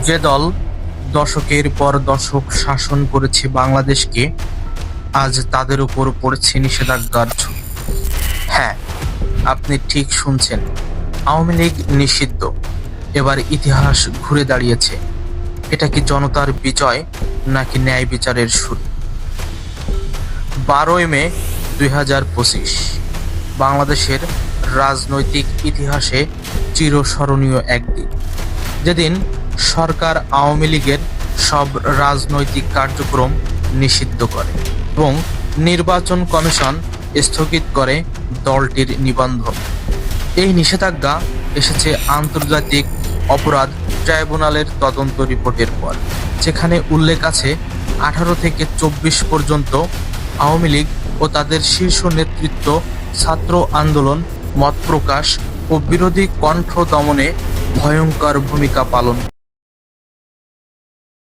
যে দল দশকের পর দশক শাসন করেছে বাংলাদেশকে, আজ তাদের উপর পড়েছে নিষেধাজ্ঞার ঝুঁকি। হ্যাঁ, আপনি ঠিক শুনছেন, আওয়ামী লীগ নিষিদ্ধ। এবার ইতিহাস ঘুরে দাঁড়িয়েছে। এটা কি জনতার বিজয় নাকি ন্যায় বিচারের শুরু? 12ই মে 2025 বাংলাদেশের রাজনৈতিক ইতিহাসে চিরস্মরণীয় একদিন, যেদিন সরকার আওয়ামী লীগের সব রাজনৈতিক কার্যক্রম নিষিদ্ধ করে এবং নির্বাচন কমিশন স্থগিত করে দলটির নিবন্ধন। এই নিষেধাজ্ঞা এসেছে আন্তর্জাতিক অপরাধ ট্রাইব্যুনালের তদন্ত রিপোর্টের পর, যেখানে উল্লেখ আছে 18 থেকে 24 পর্যন্ত আওয়ামী লীগ ও তাদের শীর্ষ নেতৃত্ব ছাত্র আন্দোলন, মত প্রকাশ ও বিরোধী কণ্ঠ দমনে ভয়ঙ্কর ভূমিকা পালন